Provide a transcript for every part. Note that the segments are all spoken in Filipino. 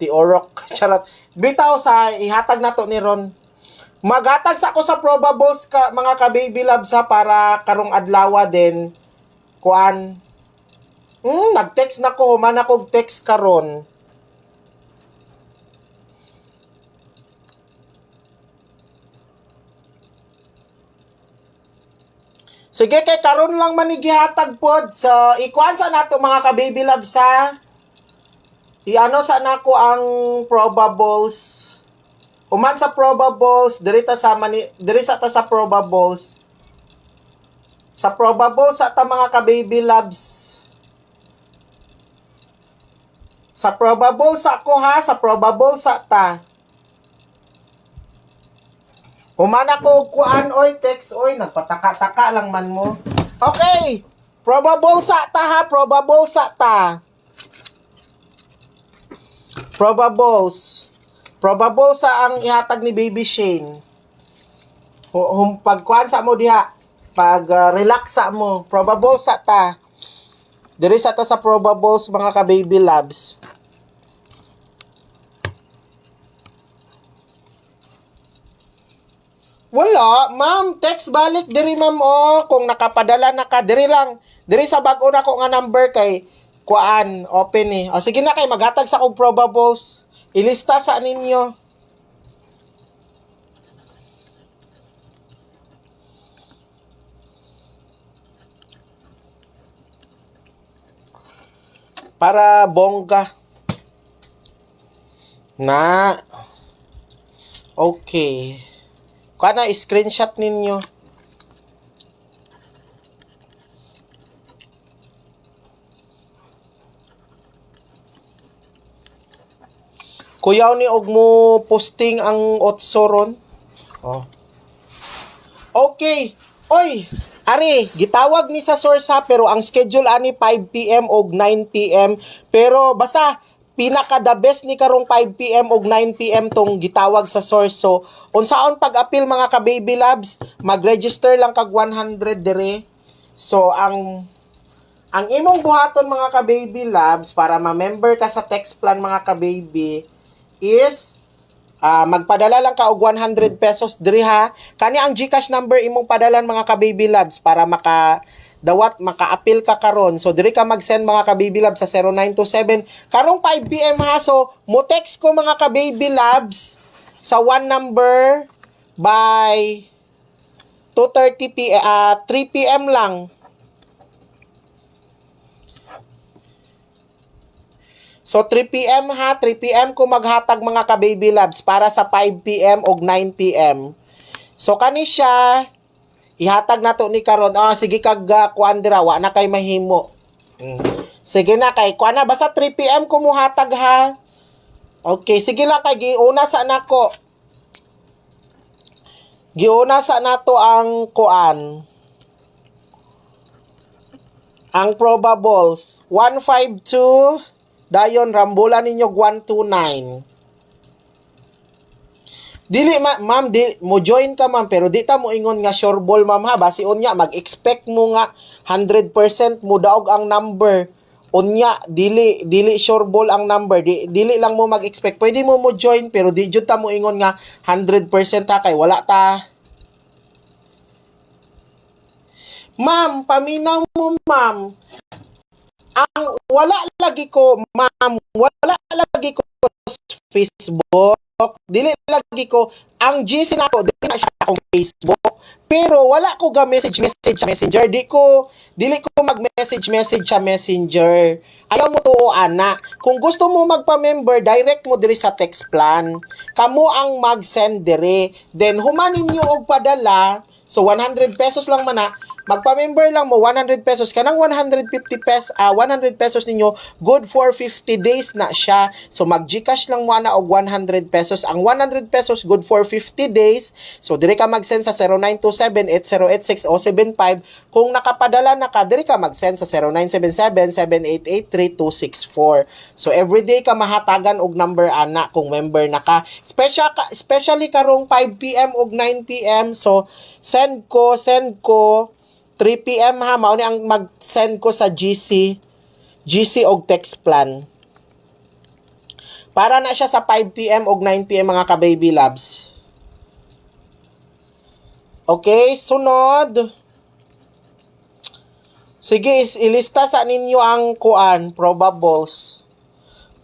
tiorok. Charot. Bitaw sa ihatag nato ni Ron. Maghatag sa ako sa probables ka, mga ka-baby loves ha, para karong adlaw din. Kuan. Nag-text na ko. Human akong text karon. Sige, kay karon lang manigihatag pod. So, ikuan sa nato mga ka-baby loves ha. Iano sa nako ang probables. Human sa probables, diri sa ta sa probables. Sa probables sa ta mga ka-baby loves. Sa probables ako ha, sa probables sa ta. Human ako kuan oy, text oy, nagpataka-taka lang man mo. Okay. Probable sa ta ha, probable sa ta. Probables. Probable sa ang ihatag ni Baby Shane. Pagkuan sa mo diha, pag relax sa mo, probable sa ta. Diri sa ta sa probables mga ka-baby loves. Wala, ma'am. Text balik diri ma'am kung nakapadala na ka diri lang. Diri sa bag-o na ko nga number kay kuan, open eh. O sige na kay maghatag sa kong probables. Ilista sa ninyo. Para bongga. Na. Okay. Kana screenshot ninyo. Kuyaw ni og mo posting ang otsoron. Oh. Okay. Oy, ari, gitawag ni sa source ha, pero ang schedule ani 5 PM og 9 PM. Pero basta pinaka the best ni karong 5 PM og 9 PM tong gitawag sa source. So, unsaon pag-appeal mga ka-baby loves, mag-register lang kag 100 dire. So, ang imong buhaton mga ka-baby loves para ma-member ka sa text plan mga ka-baby is magpadala lang ka og 100 pesos diri ha. Kani ang GCash number imong padalan mga ka-baby loves para maka-appeal ka karon. So diri ka mag-send mga ka-baby loves sa 0927 karong 5 PM ha. So mo text ko mga ka-baby loves sa one number by 2:30 PM 3 PM lang. So 3 PM ha, 3 PM ko maghatag mga ka-baby loves para sa 5 PM og 9 PM. So kani siya ihatag nato ni karon. Sige kag kuan dira wa na kay mahimo. Sige na kay kuan na basta 3 PM ko muhatag ha. Okay, sige lang kay giuna sa nako. Giuna sa nato ang kuan. Ang probables 152 dayon rambulan ninyo 129. Dili ma'am, di mo join ka ma'am pero di ta mo ingon nga sure ball ma'am ha, basi unya mag-expect mo nga 100% mo daog ang number. Unya dili sure ball ang number, dili lang mo mag-expect. Pwede mo join pero di jud ta mo ingon nga 100% ha kay wala ta. Ma'am, paminaw mo ma'am. Ang wala lagi ko sa Facebook, dili lagi ko ang GC na ko dili na siya akong Facebook, pero wala ko ga message sa Messenger, dili ko mag-message sa Messenger. Ayaw mo tuo ana. Kung gusto mo magpa-member, direct mo diri sa text plan. Kamo ang mag-send diri. Then humanin niyo og padala. So 100 pesos lang man na. Magpa-member lang mo 100 pesos kanang 100 pesos ninyo good for 50 days na siya. So mag-GCash lang mo ana og 100 pesos. Ang 100 pesos good for 50 days. So diri ka mag-send sa 0927-8086-075. Kung nakapadala na ka, diri ka mag-send sa 0977-7883-264. So everyday ka mahatagan og number ana kung member na ka. Especially karong 5 PM og 9 PM. So send ko 3 PM ha, mao ni ang mag-send ko sa GC og text plan. Para na siya sa 5 PM o 9 PM mga ka-baby loves. Okay, sunod. Sige, ilista sa ninyo ang kuan, probables.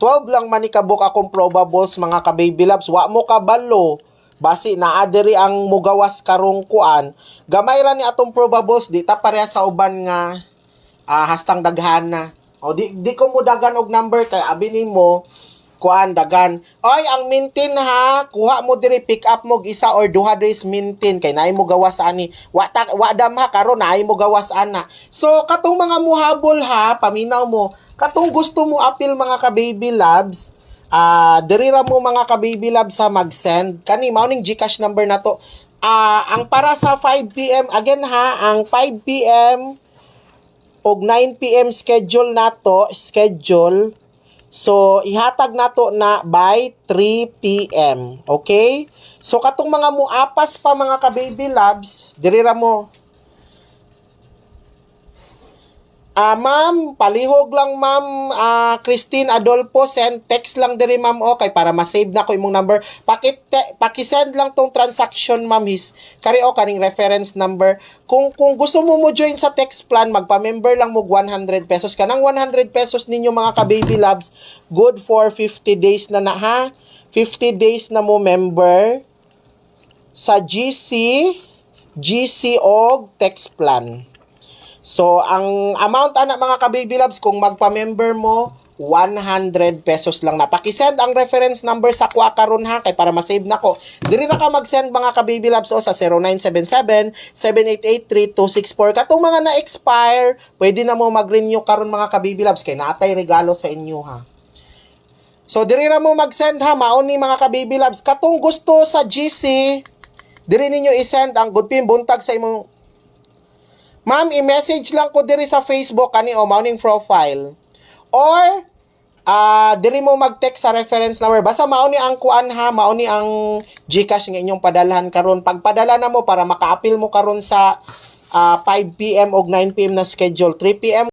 12 lang manikabuk akong probables mga ka-baby loves. Wa mo kabalo. Basi naa diri ang mugawas karong kuan. Gamay ra ni atong probables, di ta pareha sa uban nga hastang daghan na. O di ko mo dagan og number kay abi nimo kuan dagan. Oy, ang mintin ha, kuha mo diri, pick up mo isa or duha days mintin kay naay mo gawas ani. Wa dam ha karon naay mo gawas ana. So katong mga muhabol ha, paminaw mo. Katong gusto mo apil mga ka-baby loves, diri ra mo mga ka-baby loves sa mag-send. Kani mao ning GCash number na to. Ang para sa 5 PM again ha, ang 5 PM og 9 PM schedule nato, schedule. So, ihatag nato na by 3 PM. Okay? So, katong mga muapas pa mga ka-baby loves, diri ra mo. Ma'am, palihog lang ma'am, Christine Adolfo, send text lang diri ma'am, okay, para ma-save na ko imong number. Paki-send lang tong transaction ma'am, kari kaning reference number. Kung gusto mo join sa text plan, magpa-member lang mo 100 pesos. Kanang 100 pesos ninyo mga ka-baby loves, good for 50 days na ha. 50 days na mo member sa GC og text plan. So, ang amount ana mga ka-baby loves, kung magpa-member mo, 100 pesos lang na. Pakisend ang reference number sa kwa karon ha, kay para ma-save na ko. Diri na ka mag-send mga ka-baby loves sa 0977-7883-264. Katong mga na-expire, pwede na mo mag-renew karon mga ka-baby loves, kay naatay regalo sa inyo ha. So, diri na mo mag-send ha, mauni mga ka-baby loves. Katong gusto sa GC, diri ninyo i-send ang good pin buntag sa imong. Ma'am, i-message lang ko diri sa Facebook kani o mauning profile. Or diri mo mag-text sa reference number. Basta mauni ang kuan ha, mauni ang GCash nga inyong padalhan karon. Pagpadala na mo para maka-appeal mo karon sa 5 PM o 9 PM na schedule. 3 PM